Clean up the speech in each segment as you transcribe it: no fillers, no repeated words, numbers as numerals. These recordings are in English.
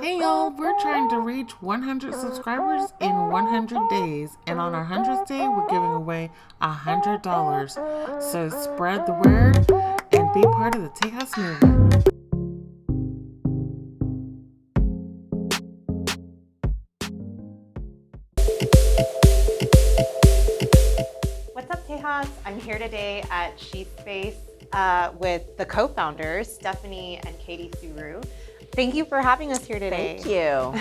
Hey y'all, we're trying to reach 100 subscribers in 100 days, and on our 100th day, we're giving away $100. So spread the word and be part of the Tejas movement. What's up, Tejas? I'm here today at SheSpace with the co-founders, Stephanie and Katie Tsuru. Thank you for having us here today. Thank you.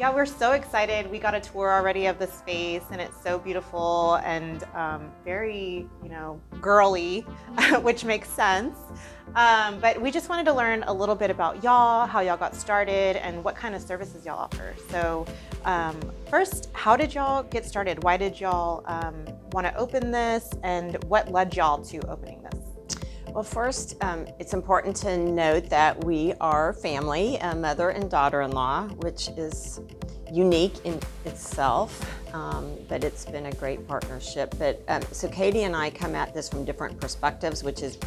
Yeah, we're so excited. We got a tour already of the space, and it's so beautiful and very, girly, which makes sense. But we just wanted to learn a little bit about y'all, how y'all got started, and what kind of services y'all offer. So first, how did y'all get started? Why did y'all want to open this, and what led y'all to opening this? Well, first, it's important to note that we are family, a mother and daughter-in-law, which is unique in itself, but it's been a great partnership. But so Katie and I come at this from different perspectives, which is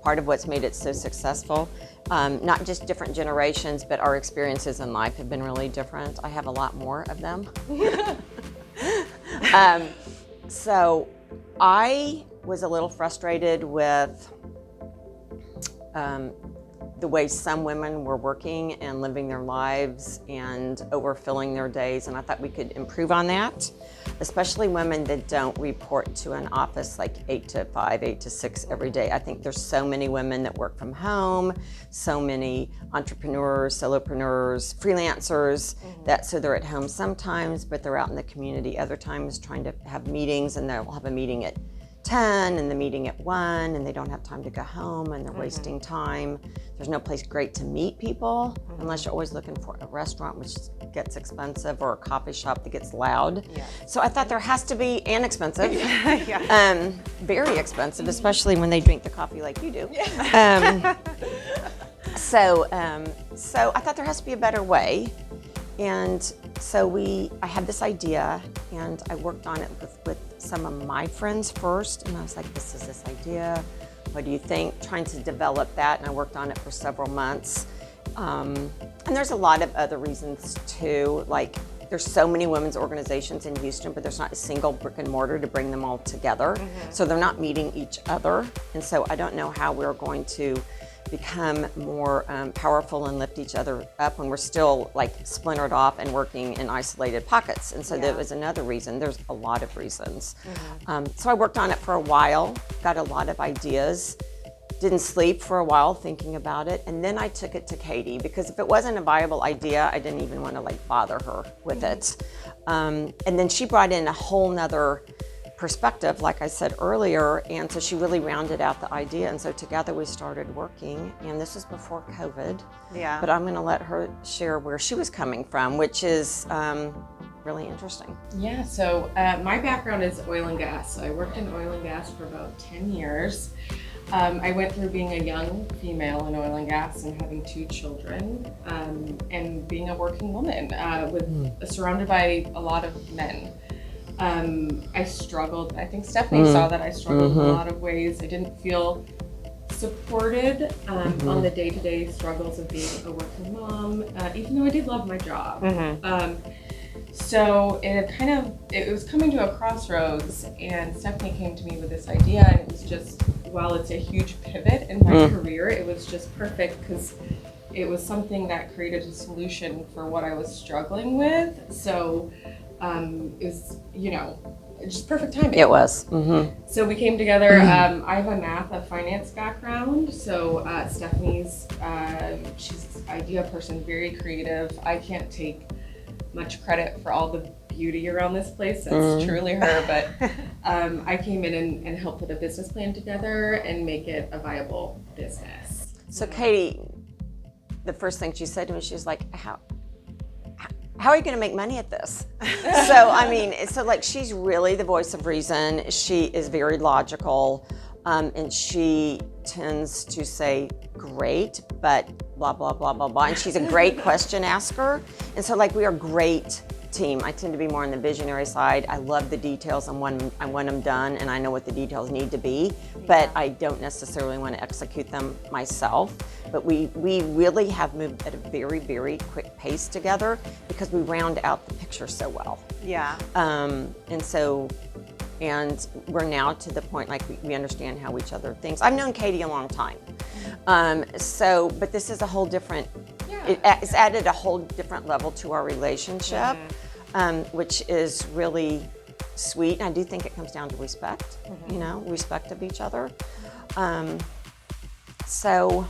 part of what's made it so successful. Not just different generations, but our experiences in life have been really different. I have a lot more of them. So I was a little frustrated with the way some women were working and living their lives and overfilling their days, and I thought we could improve on that, especially women that don't report to an office like 8 to 5, 8 to 6 every day. I think there's so many women that work from home, so many entrepreneurs, solopreneurs, freelancers, that so they're at home sometimes, but they're out in the community other times trying to have meetings, and they'll have a meeting at 10 and the meeting at 1, and they don't have time to go home, and they're wasting time. There's no place great to meet people unless you're always looking for a restaurant, which gets expensive, or a coffee shop that gets loud. Yeah. So I thought there has to be, and expensive, very expensive, especially when they drink the coffee like you do. So I thought there has to be a better way. And so I had this idea, and I worked on it with some of my friends first, and I was like, this is this idea, what do you think? Trying to develop that, and I worked on it for several months. And there's a lot of other reasons too, like there's so many women's organizations in Houston, but there's not a single brick and mortar to bring them all together. So they're not meeting each other. And so I don't know how we're going to become more powerful and lift each other up when we're still like splintered off and working in isolated pockets. And so that was another reason. There's a lot of reasons. So I worked on it for a while, got a lot of ideas, didn't sleep for a while thinking about it. And then I took it to Katie, because if it wasn't a viable idea, I didn't even want to like bother her with it. And then she brought in a whole nother perspective, like I said earlier, and so she really rounded out the idea, and so together we started working, and this was before COVID. Yeah. But I'm going to let her share where she was coming from, which is really interesting. Yeah, so my background is oil and gas. So I worked in oil and gas for about 10 years. I went through being a young female in oil and gas and having 2 children, and being a working woman surrounded by a lot of men. I struggled. I think Stephanie saw that I struggled in a lot of ways. I didn't feel supported on the day-to-day struggles of being a working mom, even though I did love my job. So it was coming to a crossroads, and Stephanie came to me with this idea, and it was just, while it's a huge pivot in my career, it was just perfect because it was something that created a solution for what I was struggling with. So it was, just perfect timing. It was. So we came together. I have a finance background. So Stephanie's, she's an idea person, very creative. I can't take much credit for all the beauty around this place. That's truly her. But I came in and helped put a business plan together and make it a viable business. So Katie, the first thing she said to me, she was like, how are you going to make money at this? So like she's really the voice of reason. She is very logical, and she tends to say great, but blah, blah, blah, blah, blah. And she's a great question asker. And so like we are great team. I tend to be more on the visionary side. I love the details. I want them done, and I know what the details need to be, but I don't necessarily want to execute them myself. But we really have moved at a very, very quick pace together because we round out the picture so well. Yeah. And we're now to the point like we understand how each other thinks. I've known Katie a long time. But this is a whole different, it's added a whole different level to our relationship, which is really sweet. And I do think it comes down to respect, respect of each other. So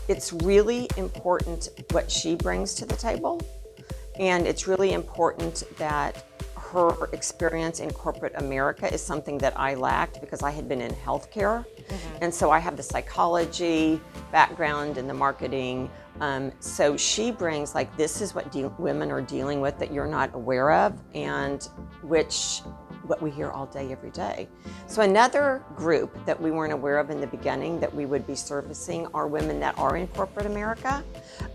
it's really important what she brings to the table. And it's really important that her experience in corporate America is something that I lacked because I had been in healthcare. And so I have the psychology background and the marketing. So she brings like, this is what women are dealing with that you're not aware of, and what we hear all day, every day. So another group that we weren't aware of in the beginning that we would be servicing are women that are in corporate America,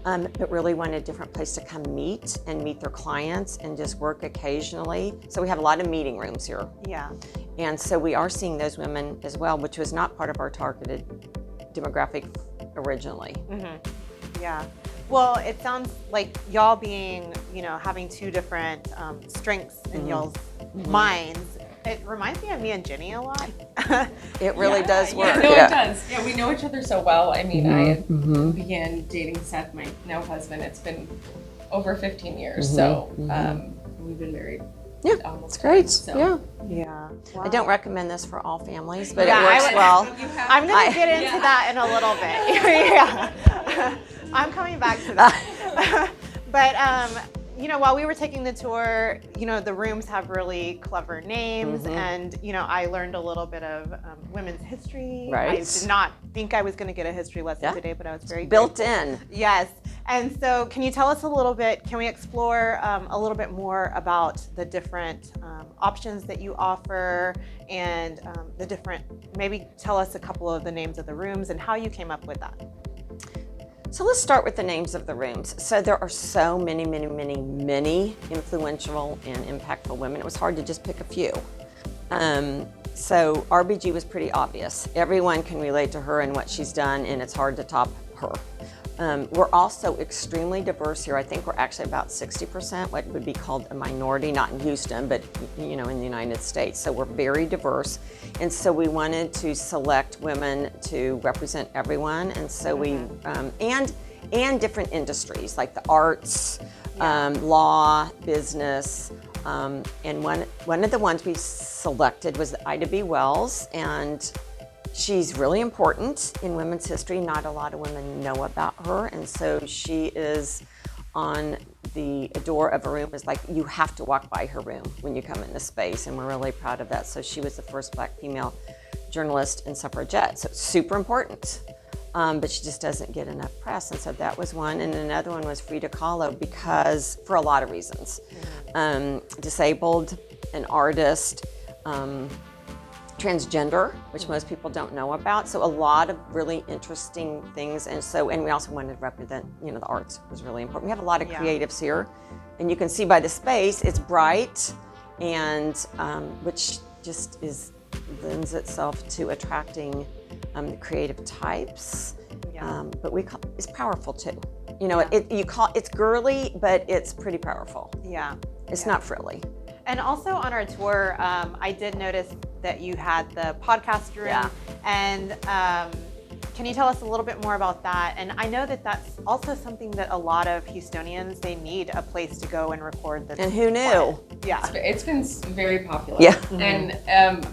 but really want a different place to come meet their clients and just work occasionally. So we have a lot of meeting rooms here. Yeah. And so we are seeing those women as well, which was not part of our targeted demographic originally. Yeah. Well, it sounds like y'all being, having two different strengths in y'all's minds. It reminds me of me and Jenny a lot. It really does work. It does. Yeah, we know each other so well. I mean, I began dating Seth, my now husband. It's been over 15 years. So we've been married. Yeah, almost it's great. 10, so. Yeah. Wow. I don't recommend this for all families, but it works well. I'm going to get into that in a little bit. Yeah. I'm coming back to that. But, while we were taking the tour, the rooms have really clever names. And, I learned a little bit of women's history. Right. I did not think I was going to get a history lesson today, but I was very built grateful. in. Yes. And so can you tell us a little bit, can we explore a little bit more about the different options that you offer and the different, maybe tell us a couple of the names of the rooms and how you came up with that? So let's start with the names of the rooms. So there are so many, many, many, many influential and impactful women. It was hard to just pick a few. So RBG was pretty obvious. Everyone can relate to her and what she's done, and it's hard to top her. We're also extremely diverse here. I think we're actually about 60%, what would be called a minority, not in Houston, but in the United States. So we're very diverse. And so we wanted to select women to represent everyone. And so we, and different industries like the arts, law, business. And one of the ones we selected was Ida B. Wells, and she's really important in women's history. Not a lot of women know about her, and so she is on the door of a room. It's like you have to walk by her room when you come in the space, and we're really proud of that. So she was the first Black female journalist and suffragette, so it's super important. But she just doesn't get enough press, and so that was one. And another one was Frida Kahlo, because for a lot of reasons. Disabled, an artist, transgender, which most people don't know about. So a lot of really interesting things. And we also wanted to represent, the arts was really important. We have a lot of creatives here, and you can see by the space, it's bright, and which just lends itself to attracting the creative types. But it's powerful too. It's girly, but it's pretty powerful. Yeah. It's not frilly. And also on our tour, I did notice that you had the podcast room. Yeah. And can you tell us a little bit more about that? And I know that that's also something that a lot of Houstonians, they need a place to go and record this. And who knew? Yeah. It's been very popular. Yeah. And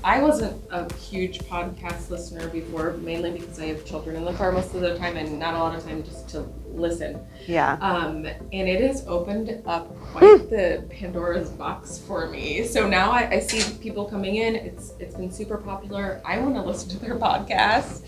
I wasn't a huge podcast listener before, mainly because I have children in the car most of the time and not a lot of time just to listen. Yeah. And it has opened up quite the Pandora's box for me. So now I see people coming in. It's been super popular. I want to listen to their podcast,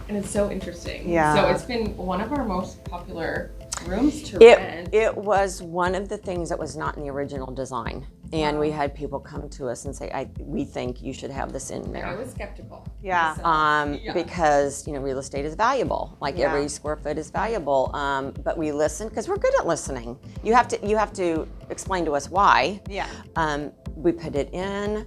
and it's so interesting. Yeah. So it's been one of our most popular rooms to rent. It was one of the things that was not in the original design. And we had people come to us and say, we think you should have this in I there. was skeptical. Yeah. Because, real estate is valuable. Like every square foot is valuable. But we listened because we're good at listening. You have to explain to us why. Yeah. We put it in.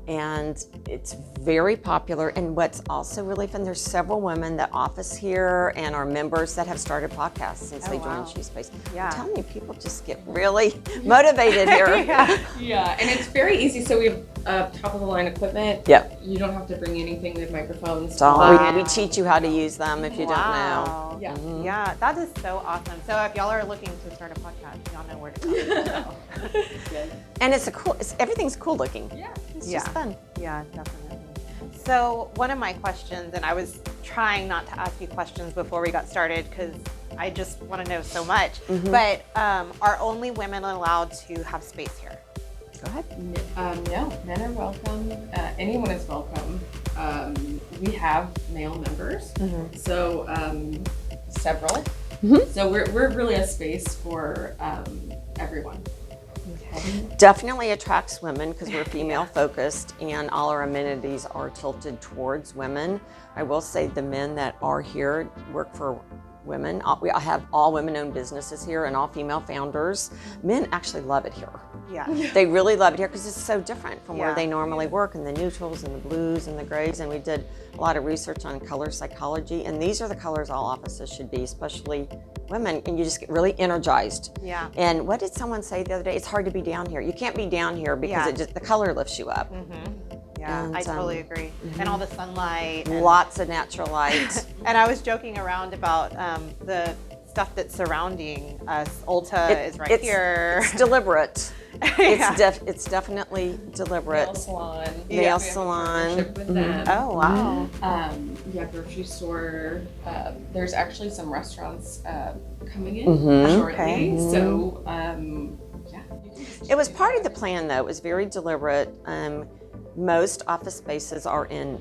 And it's very popular. And what's also really fun, there's several women that office here and are members that have started podcasts since they joined SheSpace. Yeah. I'm telling you, people just get really motivated here. Yeah, and it's very easy. So we have top of the line equipment. Yep. You don't have to bring anything. We have microphones. So we teach you how to use them if you don't know. Yeah. Yeah, that is so awesome. So if y'all are looking to start a podcast, y'all know where to go. And everything's cool looking. Yeah. It's just fun. Yeah, definitely. So one of my questions, and I was trying not to ask you questions before we got started because I just want to know so much, but are only women allowed to have space here? Go ahead. No, men are welcome. Anyone is welcome. We have male members, so several. So we're really a space for everyone. Okay. Definitely attracts women because we're female focused and all our amenities are tilted towards women. I will say the men that are here work for women. I have all women-owned businesses here and all female founders. Men actually love it here. Yeah. They really love it here because it's so different from where Yeah. they normally work, and the neutrals and the blues and the grays. And we did a lot of research on color psychology, and these are the colors all offices should be, especially women, and you just get really energized. Yeah. And what did someone say the other day? It's hard to be down here. You can't be down here because Yeah. the color lifts you up. Yeah, And, I totally agree. And all the sunlight. And, Lots of natural light. and I was joking around about the stuff that's surrounding us. Ulta is right here. It's deliberate. It's definitely deliberate. Nail salon. Nail We have a salon. partnership with them. Oh, wow. Yeah, grocery store. There's actually some restaurants coming in shortly. Okay. So, yeah. You can just It was part of the plan, though. It was very deliberate. Most office spaces are in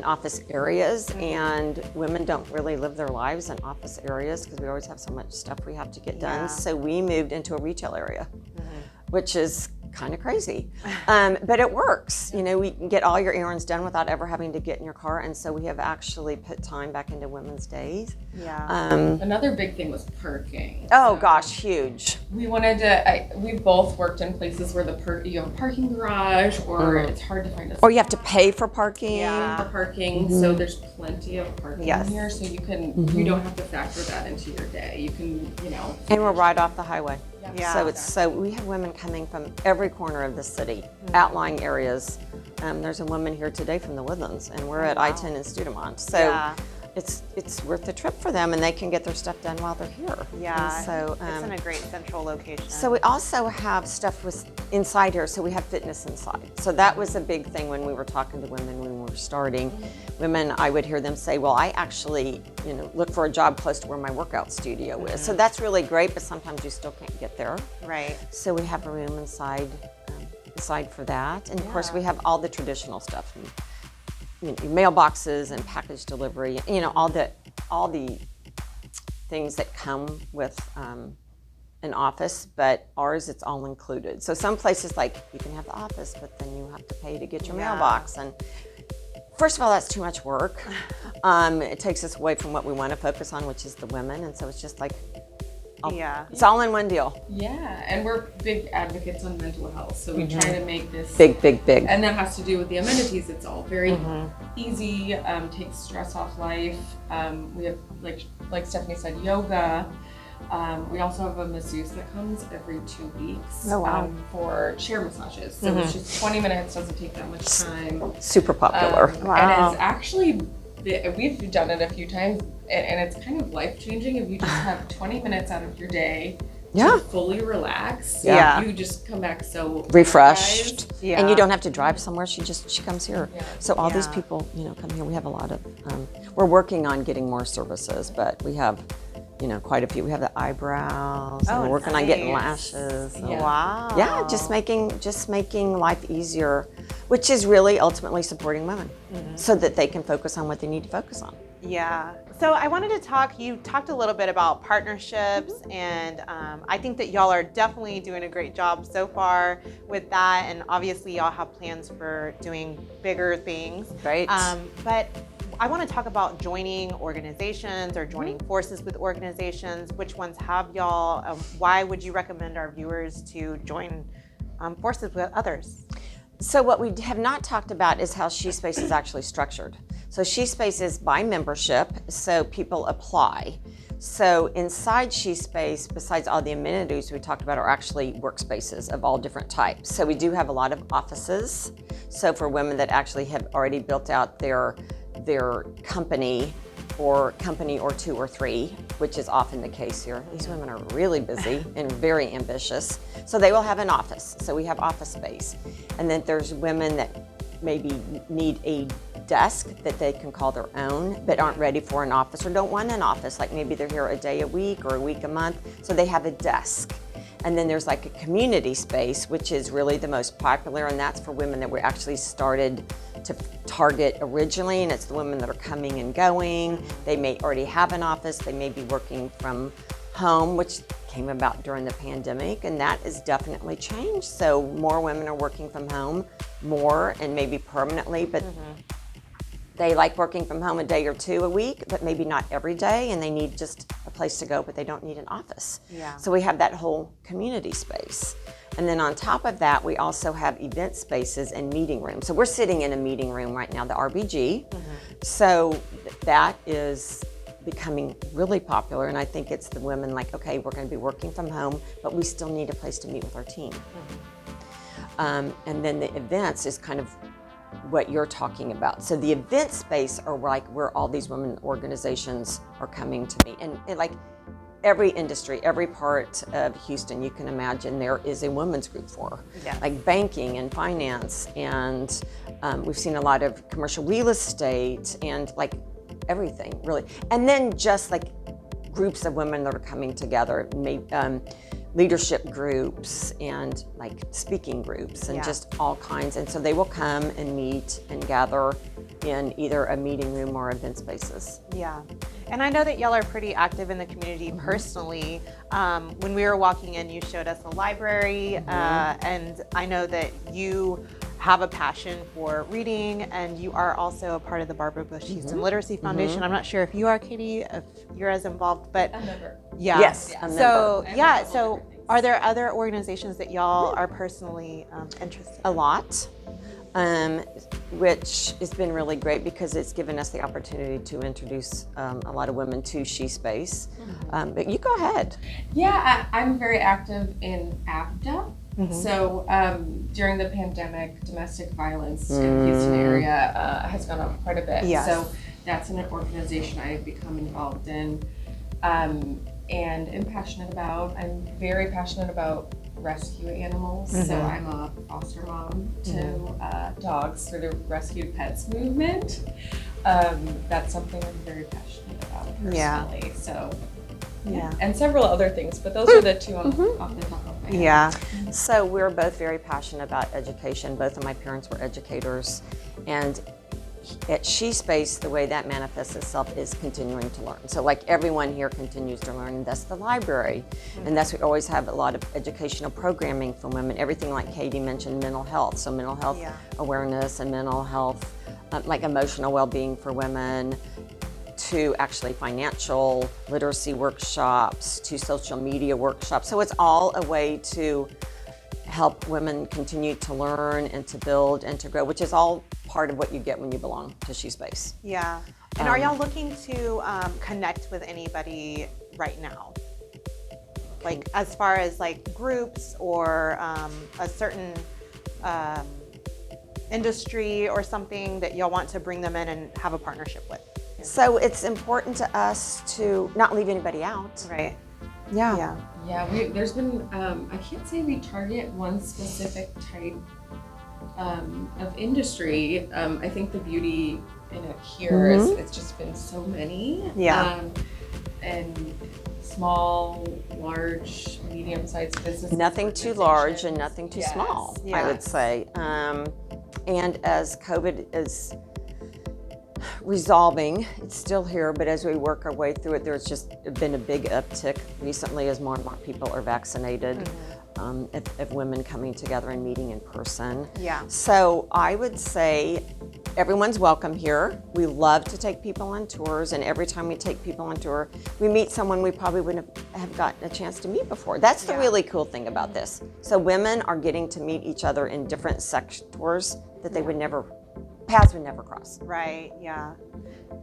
office areas, and women don't really live their lives in office areas because we always have so much stuff we have to get done. Yeah. So we moved into a retail area, which is kind of crazy, but it works. We can get all your errands done without ever having to get in your car, and so we have actually put time back into women's days. Yeah. Another big thing was parking. Oh gosh, huge. We wanted to. We both worked in places where you have a parking garage, or it's hard to find a Or you have to pay for parking. Yeah. for parking. So there's plenty of parking Yes. here, so you can. You don't have to factor that into your day. You can, And we're right off the highway. Yeah. So we have women coming from every corner of the city, outlying areas. There's a woman here today from the Woodlands, and we're at I-10 in Studemont. So Yeah. it's worth the trip for them, and they can get their stuff done while they're here. Yeah. And so it's in a great central location. so we also have stuff inside here, so we have fitness inside. So that was a big thing when we were talking to women when we were starting. Women, I would hear them say, well, I actually, look for a job close to where my workout studio is. So that's really great, but sometimes you still can't get there. Right. So we have a room inside for that. And of course we have all the traditional stuff. Mailboxes and package delivery, all the things that come with an office, but ours, it's all included. So some places, like, you can have the office, but then you have to pay to get your mailbox. And first of all, that's too much work. It takes us away from what we want to focus on, which is the women. And so it's just like, it's all in one deal. Yeah, and we're big advocates on mental health, so we try to make this Big. And that has to do with the amenities. It's all very easy, takes stress off life. We have, like Stephanie said, yoga. We also have a masseuse that comes every 2 weeks for chair massages. So it's just 20 minutes, doesn't take that much time. Super popular. Wow. And it's actually, we've done it a few times, and it's kind of life-changing if you just have 20 minutes out of your day to fully relax. Yeah. You just come back so Refreshed. energized. Yeah. And you don't have to drive somewhere. She comes here. Yeah. So all these Yeah. people, come here. We have a lot of, we're working on getting more services, but we have quite a few. We have the eyebrows, and Oh, we're working on getting nice. lashes. So, Yeah. Wow. yeah, just making life easier, which is really ultimately supporting women so that they can focus on what they need to focus on. Yeah. So I wanted to talk, you talked a little bit about partnerships, and I think that y'all are definitely doing a great job so far with that. And obviously y'all have plans for doing bigger things. Right. But I want to talk about joining organizations or joining forces with organizations. Which ones have y'all? Why would you recommend our viewers to join forces with others? So what we have not talked about is how SheSpace is actually structured. So SheSpace is by membership, so people apply. So inside SheSpace, besides all the amenities we talked about, are actually workspaces of all different types. So we do have a lot of offices. So for women that actually have already built out their company or two or three, which is often the case here. These women are really busy and very ambitious. So they will have an office. So we have office space. And then there's women that maybe need a desk that they can call their own, but aren't ready for an office or don't want an office. Like maybe they're here a day a week or a week a month. So they have a desk. And then there's like a community space, which is really the most popular, and that's for women that we actually started to target originally, and it's the women that are coming and going. They may already have an office, they may be working from home, which came about during the pandemic, and that has definitely changed. So more women are working from home more and maybe permanently, but they like working from home a day or two a week, but maybe not every day, and they need just a place to go, but they don't need an office. Yeah. So we have that whole community space. And then on top of that, we also have event spaces and meeting rooms. So we're sitting in a meeting room right now, the RBG. So that is becoming really popular, and I think it's the women like, okay, we're gonna be working from home, but we still need a place to meet with our team. And then the events is kind of what you're talking about. So the event space are like where all these women organizations are coming to meet. And like every industry, every part of Houston, you can imagine there is a women's group for. Yeah. Like banking and finance, and we've seen a lot of commercial real estate and like everything really. And then just like groups of women that are coming together, leadership groups and like speaking groups and just all kinds. And so they will come and meet and gather in either a meeting room or event spaces. Yeah. And I know that y'all are pretty active in the community personally. When we were walking in, you showed us a library, and I know that you have a passion for reading, and you are also a part of the Barbara Bush Houston Literacy Foundation. I'm not sure if you are, Katie, if you're as involved, but A member. yeah. Yes, a So member. yeah, so are there other organizations that y'all are personally interested A in? lot, which has been really great because it's given us the opportunity to introduce a lot of women to SheSpace. But you go ahead. Yeah, I'm very active in AFDA. So during the pandemic, domestic violence in the Houston area has gone up quite a bit. Yes. So that's an organization I've become involved in and am passionate about. I'm very passionate about rescue animals. So I'm a foster mom to dogs through the Rescued Pets movement. That's something I'm very passionate about personally. So Yeah. and several other things, but those are the two off the top of my head. Yeah. So we're both very passionate about education. Both of my parents were educators, and at SheSpace, the way that manifests itself is continuing to learn. So like everyone here continues to learn, and that's the library. And that's, we always have a lot of educational programming for women. Everything like Katie mentioned, mental health. So mental health awareness and mental health, like emotional well-being for women, to actually financial literacy workshops, to social media workshops. So it's all a way to help women continue to learn and to build and to grow, which is all part of what you get when you belong to SheSpace. Yeah. And are y'all looking to connect with anybody right now? Like as far as like groups or a certain industry or something that y'all want to bring them in and have a partnership with? So it's important to us to not leave anybody out. Right. Yeah. Yeah, there's been, I can't say we target one specific type of industry. I think the beauty in it here is it's just been so many. Yeah. And small, large, medium-sized businesses. Nothing too large and organizations. nothing too Yes. small, I Yes. would say. And as COVID is resolving, it's still here, but as we work our way through it, there's just been a big uptick recently as more and more people are vaccinated, of women coming together and meeting in person. Yeah. So I would say everyone's welcome here. We love to take people on tours, and every time we take people on tour, we meet someone we probably wouldn't have gotten a chance to meet before. That's the Yeah. really cool thing about this. So women are getting to meet each other in different sectors that they would never, paths would never cross. Right, yeah.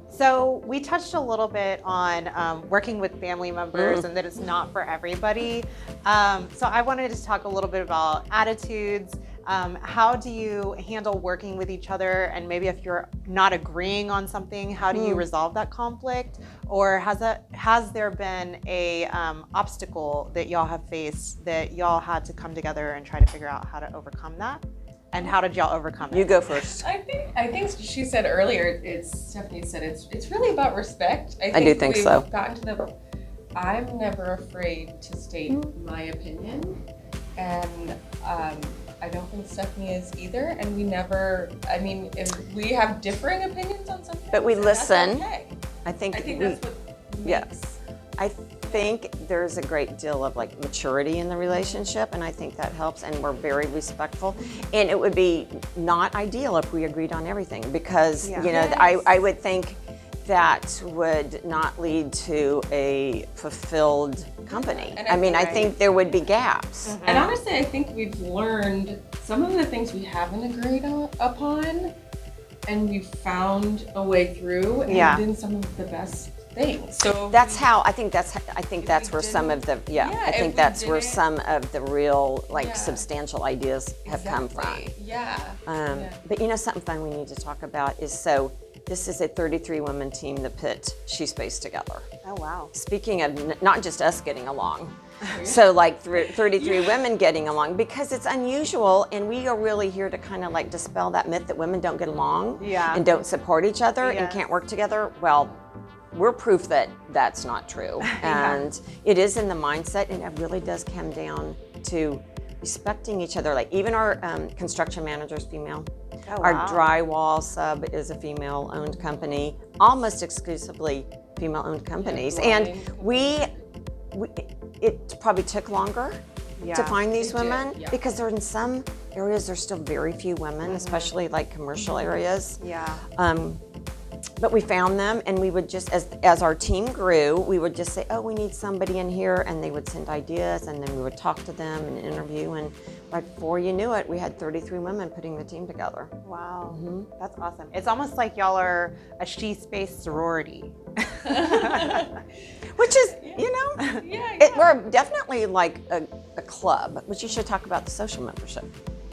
So we touched a little bit on working with family members and that it's not for everybody. So I wanted to talk a little bit about attitudes. How do you handle working with each other? And maybe if you're not agreeing on something, how do you resolve that conflict? Or has there been a obstacle that y'all have faced that y'all had to come together and try to figure out how to overcome that? And how did y'all overcome it? You go first. I think she said earlier. Stephanie said it's really about respect. I do think we've so. Gotten to I'm never afraid to state my opinion, and I don't think Stephanie is either. And we never. I mean, if we have differing opinions on something, But we that's listen. okay. I think I think we, that's what makes. yeah. I think there's a great deal of like maturity in the relationship, and I think that helps, and we're very respectful. And it would be not ideal if we agreed on everything, because Yeah. you know, Yes. I would think that would not lead to a fulfilled company. And I mean, I right. think there would be gaps. And honestly, I think we've learned some of the things we haven't agreed upon, and we've found a way through, and Yeah. been some of the best things. So That's how I think that's where some of the Yeah, I if think we that's where didn't- some of the real like Yeah. substantial ideas have come from. Exactly. Yeah. Yeah. But you know, something fun we need to talk about is, so this is a 33 woman team that put SheSpace together. Oh, wow. Speaking of not just us getting along, so like 33 women getting along, because it's unusual, and we are really here to kind of like dispel that myth that women don't get along Yeah. and don't support each other and Yes. can't work together. Well, we're proof that that's not true. And it is in the mindset, and it really does come down to respecting each other. Like even our construction manager is female. Oh, Our wow. drywall sub is a female-owned company, almost exclusively female-owned companies. And we it probably took longer to Yeah, find these it did, as yeah. because they're in some areas there's still very few women, especially like commercial areas. Yeah. But we found them, and we would just, as our team grew, we would just say, oh, we need somebody in here, and they would send ideas, and then we would talk to them and interview, and right before you knew it, we had 33 women putting the team together. Wow. That's awesome. It's almost like y'all are a SheSpace sorority. Which is, you know, Yeah. we're definitely like a club, which you should talk about the social membership.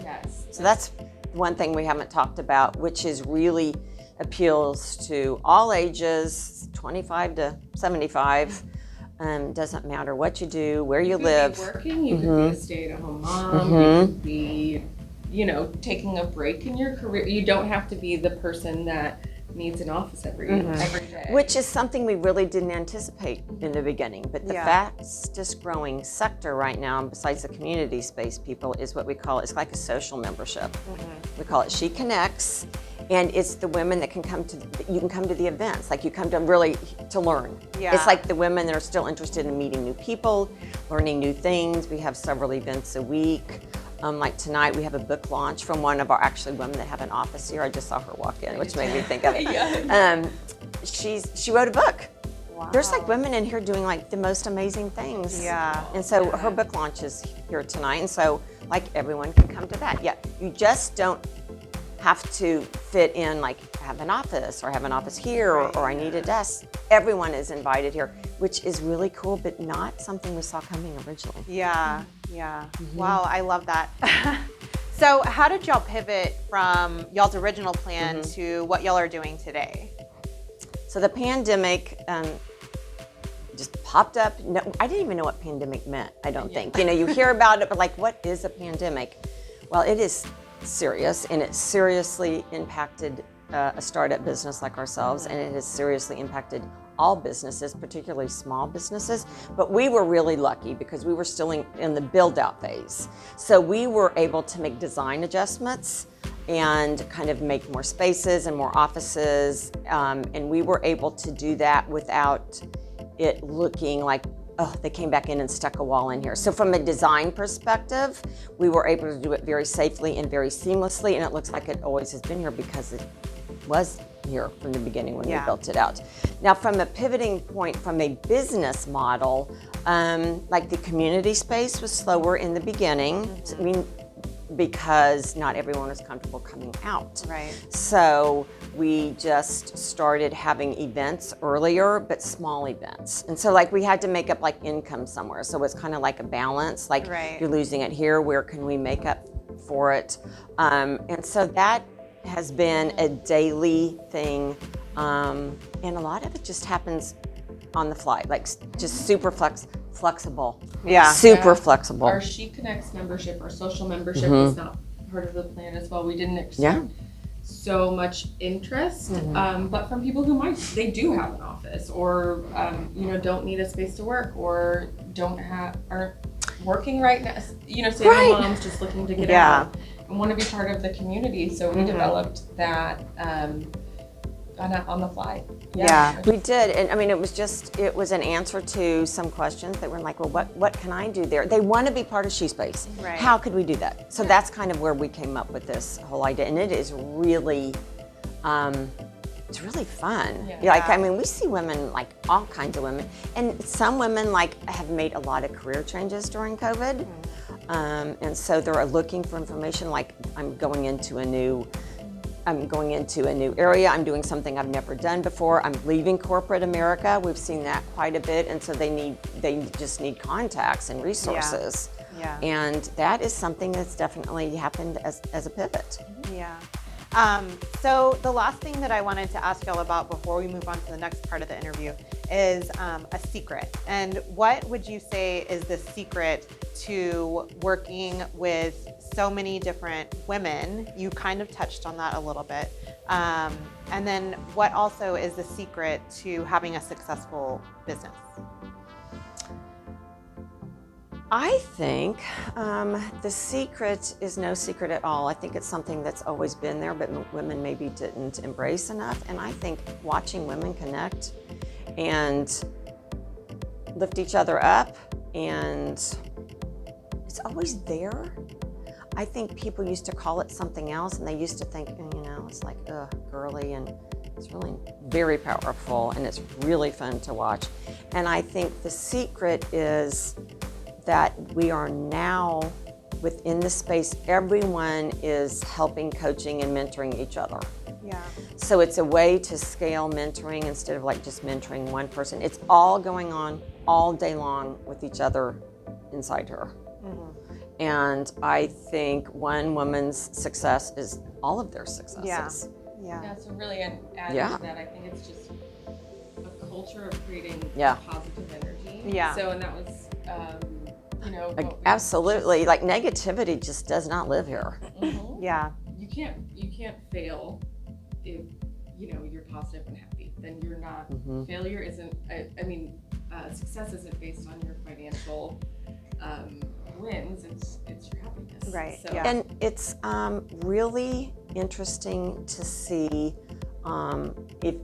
Yes. So that's one thing we haven't talked about, which is really appeals to all ages, 25 to 75. Doesn't matter what you do, where you could live. be working, you could be a stay-at-home mom, you could be, taking a break in your career. You don't have to be the person that needs an office every day. Which is something we really didn't anticipate in the beginning. But the Yeah. fastest growing sector right now, besides the community space people, is what we call, it's like a social membership. We call it She Connects. And it's the women that can come to, you can come to the events, like you come to really to learn. Yeah. It's like the women that are still interested in meeting new people, learning new things. We have several events a week. Like tonight, we have a book launch from one of our actually women that have an office here. I just saw her walk in, which made me think of it. She wrote a book. Wow. There's like women in here doing like the most amazing things. Yeah. And so her book launch is here tonight, and so like everyone can come to that. Yeah, you just don't have to fit in like have an office here, or I need a desk. Everyone is invited here, which is really cool, but not something we saw coming originally. Yeah, yeah. Wow, I love that. So how did y'all pivot from y'all's original plan to what y'all are doing today? So the pandemic just popped up. No, I didn't even know what pandemic meant, I don't think. You hear about it, but like, what is a pandemic? Well, it is serious, and it seriously impacted a startup business like ourselves, and it has seriously impacted all businesses, particularly small businesses. But we were really lucky because we were still in the build-out phase. So we were able to make design adjustments and kind of make more spaces and more offices. And we were able to do that without it looking like, oh, they came back in and stuck a wall in here. So from a design perspective, we were able to do it very safely and very seamlessly, and it looks like it always has been here because it was here from the beginning when we built it out. Now, from a pivoting point from a business model, like the community space was slower in the beginning. I mean, because not everyone was comfortable coming out. Right. So we just started having events earlier, but small events. And so like we had to make up like income somewhere. So it's kind of like a balance, like you're losing it here, where can we make up for it? And so that has been a daily thing. And a lot of it just happens on the fly, like just super flexible. Yeah. Super flexible. Our She Connects membership, our social membership was not part of the plan as well. We didn't expect so much interest, but from people who they do have an office or, don't need a space to work or aren't working right now, say moms just looking to get out and want to be part of the community. So we developed that, on the fly. Yeah. We did, and I mean, it was an answer to some questions that were like, well, what can I do there? They want to be part of SheSpace. Right. How could we do that? So that's kind of where we came up with this whole idea, and it is really, it's really fun. Yeah. Like, I mean, we see women, like all kinds of women, and some women like have made a lot of career changes during COVID, and so they're looking for information. Like, I'm going into a new area. I'm doing something I've never done before. I'm leaving corporate America. We've seen that quite a bit, and so they just need contacts and resources. Yeah. And that is something that's definitely happened as a pivot. Yeah. So the last thing that I wanted to ask y'all about before we move on to the next part of the interview is a secret. And what would you say is the secret to working with so many different women? You kind of touched on that a little bit. And then what also is the secret to having a successful business? I think the secret is no secret at all. I think it's something that's always been there, but women maybe didn't embrace enough. And I think watching women connect and lift each other up, and it's always there. I think people used to call it something else, and they used to think, it's like, girly, and it's really very powerful, and it's really fun to watch. And I think the secret is that we are now within the space, everyone is helping, coaching, and mentoring each other. Yeah. So it's a way to scale mentoring instead of like just mentoring one person. It's all going on all day long with each other inside her. And I think one woman's success is all of their successes. Yeah. So really, and adding to that, I think it's just a culture of creating positive energy. Yeah. So, and that was, Absolutely. Like negativity just does not live here. Yeah. You can't fail if you're positive and happy. Then you're not. Failure isn't. Success isn't based on your financial wins. It's your happiness. Right. So. Yeah. And it's really interesting to see if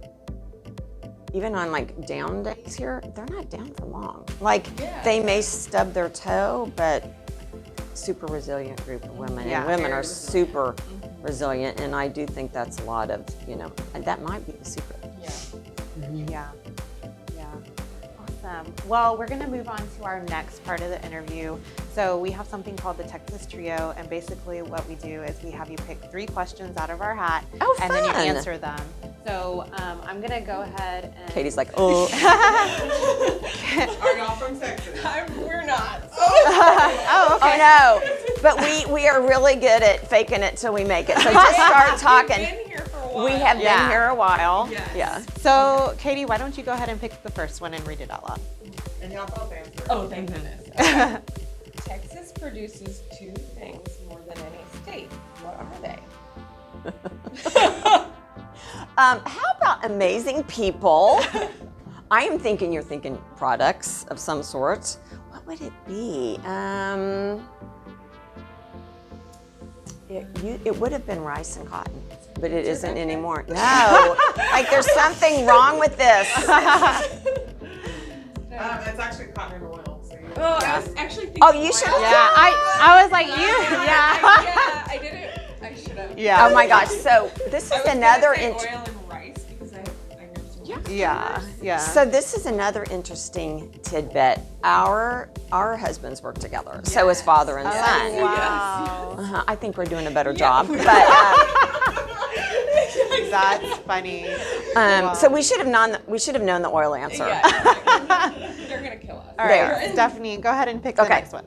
even on like down days here, they're not down for long. Like they may stub their toe, but super resilient group of women. Yeah. And women are super resilient, and I do think that's a lot of, and that might be the secret. Yeah. Awesome. Well, we're going to move on to our next part of the interview. So we have something called the Texas Trio, and basically what we do is we have you pick 3 questions out of our hat, and then you answer them. So I'm going to go ahead and... Katie's like, oh. Are y'all from Texas? We're not. Oh, okay. Oh, no. But we are really good at faking it till we make it. So just start talking. We've been here for a while. We have been here a while. Yes. Yeah. So, Katie, why don't you go ahead and pick the first one and read it out loud? And y'all both answer. Oh, thank goodness. Okay. Texas produces 2 things more than any state. What are they? How about amazing people? I am thinking you're thinking products of some sort. What would it be? It would have been rice and cotton, but it isn't anymore. No, like there's something wrong with this. It's actually cotton and oil. So Oh, I was actually thinking. Oh, you should have. Yeah, I was like, you. Yeah. Yeah, I didn't. I should have. Yeah. Oh my gosh! So this is another. Oil and rice because I never seen Yeah. So this is another interesting tidbit. Our husbands work together. So is father and son. Wow. I think we're doing a better job. But That's funny. so we should have known. We should have known the oil answer. Yeah, exactly. They're gonna kill us. All right, Stephanie, go ahead and pick the next one.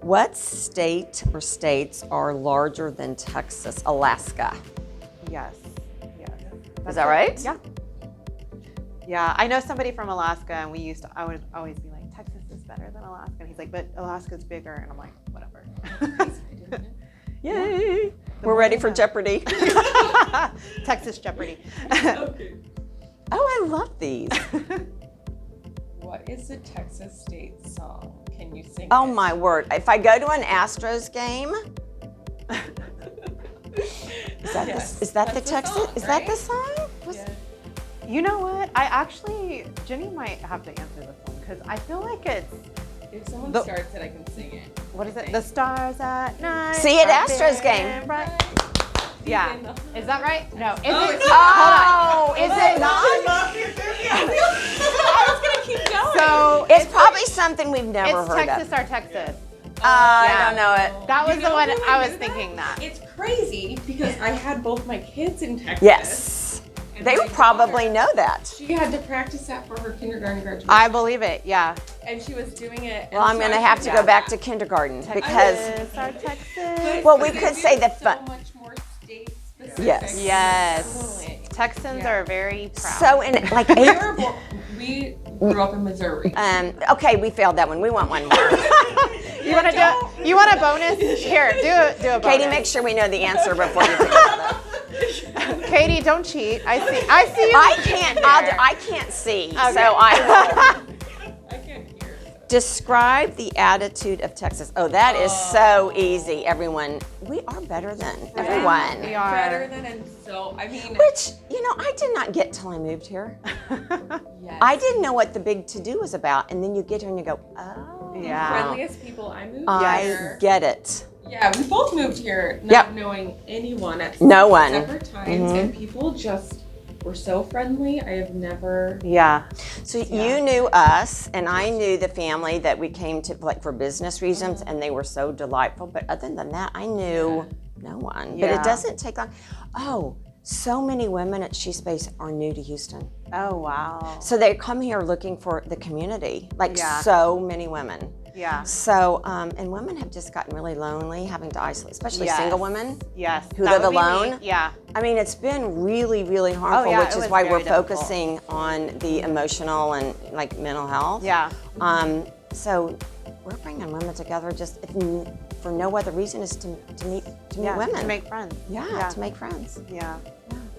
What state or states are larger than Texas? Alaska. Yes. Is that right? Yeah. Yeah, I know somebody from Alaska, and I would always be like, Texas is better than Alaska. And he's like, but Alaska's bigger. And I'm like, whatever. Yay! We're ready for Jeopardy. Texas Jeopardy. Okay. Oh, I love these. What is the Texas state song? Can you sing Oh it? my word. If I go to an Astros game, is that the Texas? song, Is that right? the song? Yeah. You know what? Jenny might have to answer this one because I feel like it's, If someone The- starts it, I can sing it. what is it? The stars at night. See you at are Astros big game. and bright. Yeah. Is that right? No. Is Oh, it? it's- Oh, Is it not? I was gonna keep going. So It's probably something we've never it's heard Texas of. or Texas. I don't know it. That was You the know one who I was knew thinking that. It's crazy because I had both my kids in Texas. Yes. and They my would probably daughter, know that. She had to practice that for her kindergarten graduation. I believe it. Yeah. And she was doing it. Well, I'm going to have to go back to kindergarten because, Texas or Texas. well, we could say the so fun. much more state specific. Yes. Yes. Totally. Texans Yeah. are very proud. So in like We, eight. we grew up in Missouri. Okay, we failed that one. We want one more. you want to do? You want a bonus? Here, do a bonus. Katie, make sure we know the answer before you pick it up. Katie, don't cheat. I see you. I can't see, Okay. so I will. I can't hear. Describe the attitude of Texas. Oh, that is so easy, everyone. We are better than everyone. We are. Better than and so. I mean, Which, I did not get till I moved here. yes. I didn't know what the big to-do was about, and then you get here and you go, oh, Yeah. friendliest people I moved I here. get it. Yeah, we both moved here not Yep. knowing anyone at No one. separate times, and people just were so friendly. I have never. Yeah. So you knew us, and I knew the family that we came to like for business reasons, and they were so delightful. But other than that, I knew no one. But Yeah. it doesn't take long. Oh, so many women at SheSpace are new to Houston. Oh wow. So they come here looking for the community, like Yeah. so many women. Yeah. So, and women have just gotten really lonely having to isolate, especially Yes. single women. Yes. Who that live would be me. alone? Yeah. I mean, it's been really, really harmful, yeah, which it is was why very we're difficult. focusing on the emotional and like mental health. Yeah. So we're bringing women together just for no other reason is to meet Yeah. women. To make friends. yeah, to make friends. Yeah.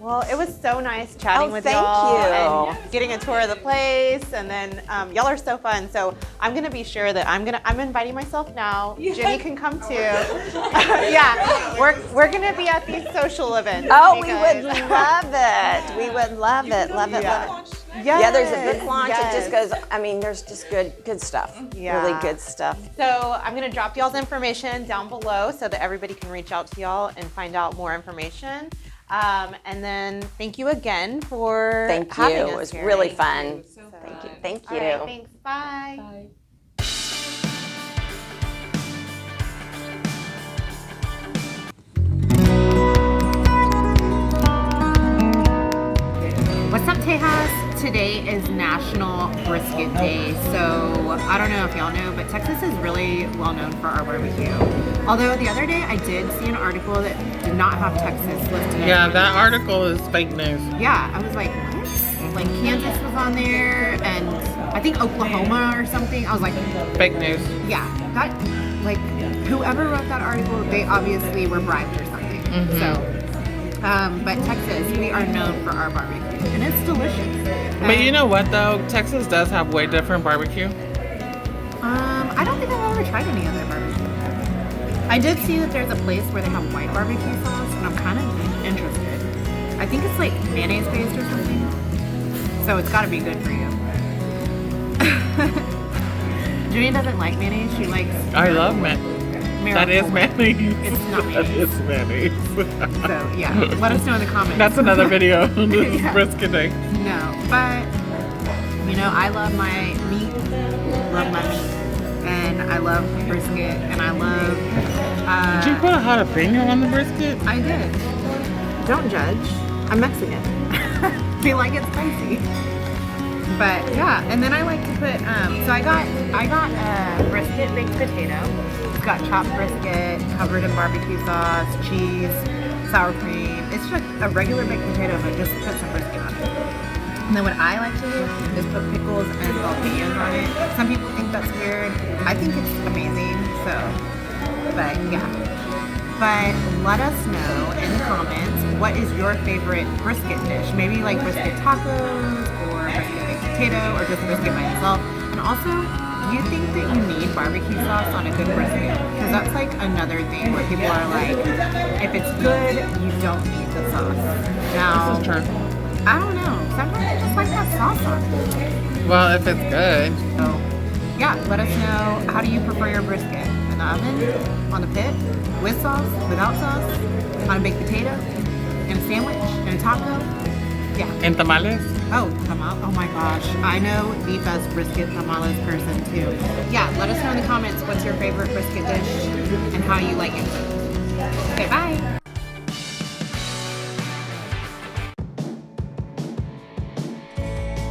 Well, it was so nice chatting Oh, with thank y'all you. and getting a tour of the place, and then y'all are so fun. So I'm gonna be sure that I'm inviting myself now. Yeah. Jenny can come too. Yeah, we're gonna be at these social events. Oh, we would because- love it. We would love it. Love it. Yeah. Love it. Yes, Yeah, there's a book launch. yes. It just goes. I mean, there's just good stuff. Yeah. Really good stuff. So I'm gonna drop y'all's information down below so that everybody can reach out to y'all and find out more information. And then thank you again for Thank having you. us It was here. really It fun. was so Thank you. fun. Thank All you. right, thanks. Bye. Bye. What's up, Tejas? Today is National Brisket Day, so I don't know if y'all know, but Texas is really well known for our barbecue. Although the other day I did see an article that did not have Texas listed. Yeah, that article is fake news. Yeah, I was like, what? Like Kansas was on there, and I think Oklahoma or something. I was like, Fake news. yeah, that, like, whoever wrote that article, they obviously were bribed or something. So, but Texas, we are known for our barbecue, and it's delicious. But you know what though? Texas does have way different barbecue. I don't think I've ever tried any other barbecue. I did see that there's a place where they have white barbecue sauce, and I'm kind of interested. I think it's like mayonnaise based or something, so it's got to be good for you. Julian doesn't like mayonnaise. She likes. I love that is mayonnaise. It's not That mayonnaise. is mayonnaise. So yeah, let us know in the comments. That's another video. This Yeah. brisket day. No, but you know, I love my meat, and I love brisket, and I love. Did you put a jalapeno on the brisket? I did. Don't judge. I'm Mexican. They like it spicy. But yeah, and then I like to put. So I got brisket baked potato. It's got chopped brisket covered in barbecue sauce, cheese, sour cream. It's just a regular baked potato, but just put some brisket on it. And then what I like to do is put pickles and jalapenos on it. Some people think that's weird. I think it's amazing. So, but yeah. But let us know in the comments, what is your favorite brisket dish? Maybe like brisket tacos or brisket baked potato or just brisket by itself. And also, do you think that you need barbecue sauce on a good brisket? Because that's like another thing where people are like, if it's good, you don't need the sauce. Now, This is true. I don't know. Sometimes I just like that sauce on it. Well, if it's good. So, yeah, let us know, how do you prefer your brisket? In the oven, on the pit, with sauce, without sauce, on a baked potato, in a sandwich, in a taco? Yeah. And tamales? Oh, tamales. Oh my gosh. I know the best brisket tamales person too. Yeah, let us know in the comments what's your favorite brisket dish and how you like it. Okay, bye.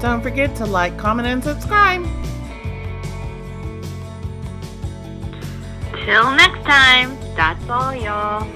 Don't forget to like, comment, and subscribe. Till next time, that's all, y'all.